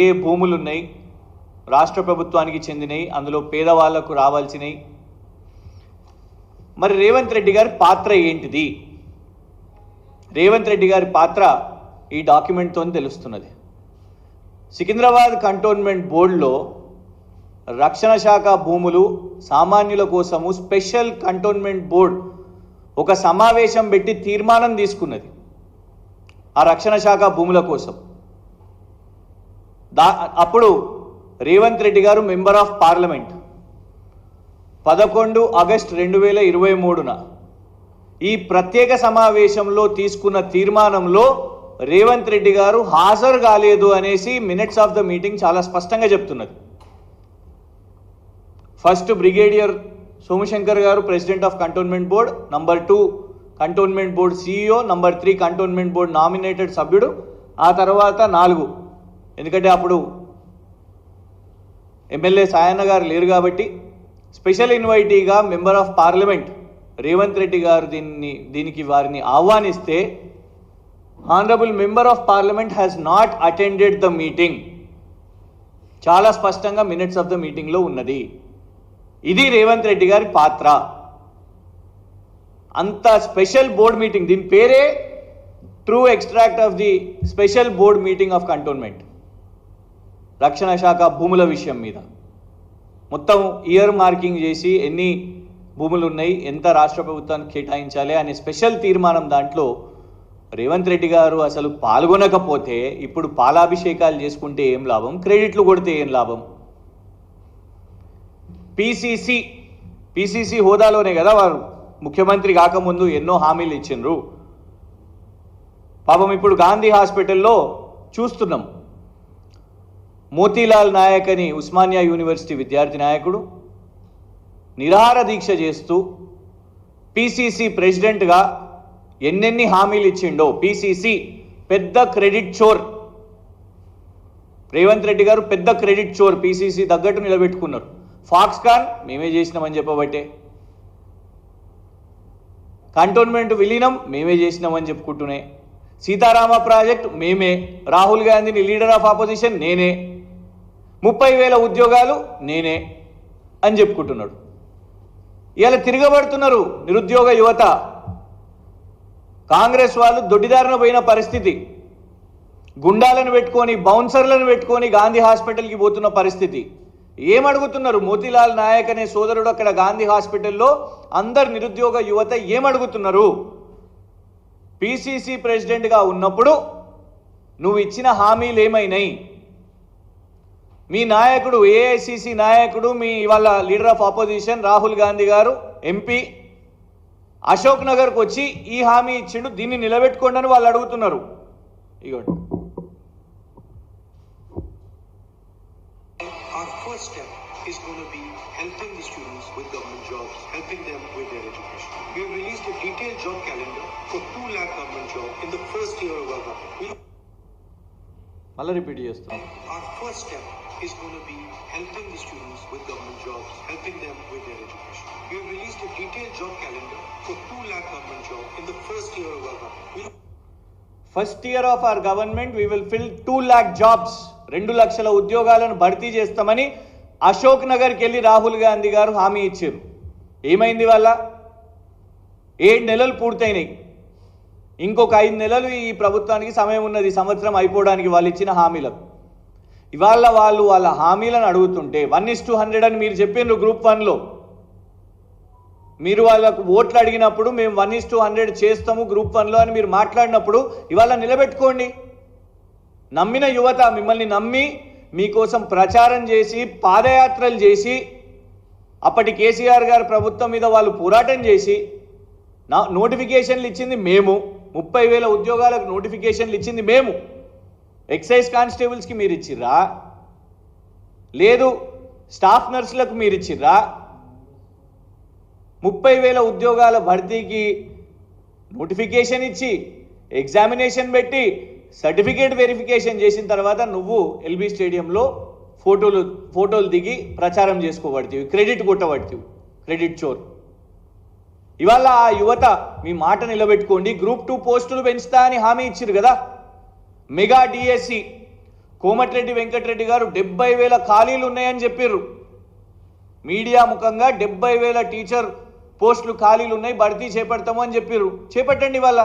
ఏ భూములు ఉన్నాయి, రాష్ట్ర ప్రభుత్వానికి చెందినవి, అందులో పేదవాళ్లకు రావాల్సినవి. మరి రేవంత్ రెడ్డి గారి పాత్ర ఏంటిది? రేవంత్ రెడ్డి గారి పాత్ర ఈ డాక్యుమెంట్తో తెలుస్తున్నది. సికింద్రాబాద్ కంటోన్మెంట్ బోర్డులో రక్షణ శాఖ భూములు సామాన్యుల కోసము స్పెషల్ కంటోన్మెంట్ బోర్డు ఒక సమావేశం పెట్టి తీర్మానం తీసుకున్నది ఆ రక్షణ శాఖ భూముల కోసం. అప్పుడు రేవంత్ రెడ్డి గారు మెంబర్ ఆఫ్ పార్లమెంట్ 11 ఆగస్టు 2023న ఈ ప్రత్యేక సమావేశంలో తీసుకున్న తీర్మానంలో రేవంత్ రెడ్డి గారు హాజరు కాలేదు అనేసి మినిట్స్ ఆఫ్ ద మీటింగ్ చాలా స్పష్టంగా చెప్తున్నది. ఫస్ట్ బ్రిగేడియర్ సోమశంకర్ గారు president of cantonment board, number 2 cantonment board CEO, number 3 cantonment board nominated సభ్యుడు, ఆ తర్వాత 4 ఎందుకంటే అప్పుడు ఎమ్మెల్యే సాయన్న గారు లేరు కాబట్టి స్పెషల్ ఇన్వైటీగా member of parliament Revanth Reddy గారు దీనికి వారిని ఆహ్వానిస్తే honourable member of parliament has not attended the meeting. చాలా స్పష్టంగా మినిట్స్ ఆఫ్ ద మీటింగ్లో ఉన్నది. ఇది రేవంత్ రెడ్డి గారి పాత్ర. అంత స్పెషల్ బోర్డ్ మీటింగ్, దీని పేరే true extract of the special board meeting of cantonment, రక్షణ శాఖ భూముల విషయం మీద మొత్తం ఇయర్ మార్కింగ్ చేసి ఎన్ని భూములు ఉన్నాయి, ఎంత రాష్ట్ర ప్రభుత్వానికి కేటాయించాలి అనే స్పెషల్ తీర్మానం. దాంట్లో రేవంత్ రెడ్డి గారు అసలు పాల్గొనకపోతే ఇప్పుడు పాలాభిషేకాలు చేసుకుంటే ఏం లాభం, క్రెడిట్లు కొడితే ఏం లాభం? పిసిసి హోదాలోనే కదా వారు ముఖ్యమంత్రి కాకముందు ఎన్నో హామీలు ఇచ్చిండ్రు. పాపం ఇప్పుడు గాంధీ హాస్పిటల్లో చూస్తున్నాం, మోతీలాల్ నాయక్ అని ఉస్మానియా యూనివర్సిటీ విద్యార్థి నాయకుడు నిరాహార దీక్ష చేస్తూ పిసిసి ప్రెసిడెంట్గా ఎన్నెన్ని హామీలు ఇచ్చిండో. పిసిసి పెద్ద క్రెడిట్ చోర్, రేవంత్ రెడ్డి గారు పెద్ద క్రెడిట్ చోర్, పిసిసి తగ్గట్టు నిలబెట్టుకున్నారు. ఫాక్స్కాన్ మేమే చేసినామని చెప్పబట్టే, కంటోన్మెంట్ విలీనం మేమే చేసినామని చెప్పుకుంటూనే, సీతారామ ప్రాజెక్ట్ మేమే, రాహుల్ గాంధీని లీడర్ ఆఫ్ ఆపోజిషన్ నేనే, 30,000 ఉద్యోగాలు నేనే అని చెప్పుకుంటున్నాడు. ఇలా తిరగబడుతున్నారు నిరుద్యోగ యువత. కాంగ్రెస్ వాళ్ళు దొడ్డిదారిన పోయిన పరిస్థితి, గుండాలను పెట్టుకొని బౌన్సర్లను పెట్టుకొని గాంధీ హాస్పిటల్కి పోతున్న పరిస్థితి. ఏమడుగుతున్నారు? మోతీలాల్ నాయక్ అనే సోదరుడు అక్కడ గాంధీ హాస్పిటల్లో అందరు నిరుద్యోగ యువత ఏమడుగుతున్నారు? పిసిసి ప్రెసిడెంట్గా ఉన్నప్పుడు నువ్వు ఇచ్చిన హామీలు ఏమైనాయి? మీ నాయకుడు ఏఐసిసి నాయకుడు, మీ ఇవాళ leader of opposition Rahul Gandhi గారు ఎంపీ అశోక్ నగర్కి వచ్చి ఈ హామీ ఇచ్చిండు, దీన్ని నిలబెట్టుకోండి అని వాళ్ళు అడుగుతున్నారు. ఇగోండి, our first step is going to be helping the students with government jobs, helping them with their education. We have released a detailed job calendar for 2 lakh government jobs in the first year of our government. మళ్ళీ repeat చేస్తాం. Our first step is going to be helping the students with government jobs, helping them with their education. We have released a detailed job calendar for 2 lakh government jobs in the first year of our government. First year of our government we will fill 2 lakh jobs, 2 లక్షల ఉద్యోగాలను భర్తీ చేస్తామని అశోక్ నగర్కి వెళ్ళి రాహుల్ గాంధీ గారు హామీ ఇచ్చారు. ఏమైంది వాళ్ళ? 7 నెలలు పూర్తయినాయి. ఇంకొక 5 నెలలు ఈ ప్రభుత్వానికి సమయం ఉన్నది, సంవత్సరం అయిపోవడానికి వాళ్ళు ఇచ్చిన హామీలకు. ఇవాళ వాళ్ళ హామీలను అడుగుతుంటే 1:100 అని మీరు చెప్పిండ్రు గ్రూప్ 1లో. మీరు వాళ్ళకు ఓట్లు అడిగినప్పుడు మేము 1:100 చేస్తాము గ్రూప్ 1లో అని మీరు మాట్లాడినప్పుడు ఇవాళ నిలబెట్టుకోండి. నమ్మిన యువత మిమ్మల్ని నమ్మి మీకోసం ప్రచారం చేసి పాదయాత్రలు చేసి అప్పటి కేసీఆర్ గారి ప్రభుత్వం మీద వాళ్ళు పోరాటం చేసి నోటిఫికేషన్లు ఇచ్చింది మేము, 30,000 ఉద్యోగాలకు నోటిఫికేషన్లు ఇచ్చింది మేము. ఎక్సైజ్ కానిస్టేబుల్స్కి మీరు ఇచ్చిర్రా? లేదు స్టాఫ్ నర్సులకు మీరు ఇచ్చిర్రా? 30,000 ఉద్యోగాల భర్తీకి నోటిఫికేషన్ ఇచ్చి ఎగ్జామినేషన్ పెట్టి సర్టిఫికేట్ వెరిఫికేషన్ చేసిన తర్వాత నువ్వు ఎల్బీ స్టేడియంలో ఫోటోలు దిగి ప్రచారం చేసుకోబడుతుంది, క్రెడిట్ కొట్టబడుతుంది, క్రెడిట్ చోర్. ఇవాళ ఆ యువత మీ మాట నిలబెట్టుకోండి. గ్రూప్ 2 పోస్టులు పెంచుతా అని హామీ ఇచ్చారు కదా. మెగా డిఎస్సి కోమటిరెడ్డి వెంకటరెడ్డి గారు 70,000 ఖాళీలు ఉన్నాయని చెప్పారు. మీడియా ముఖంగా 70,000 టీచర్ పోస్టులు ఖాళీలు ఉన్నాయి, భర్తీ చేపడతాము అని చెప్పారు. చేపట్టండి వాళ్ళ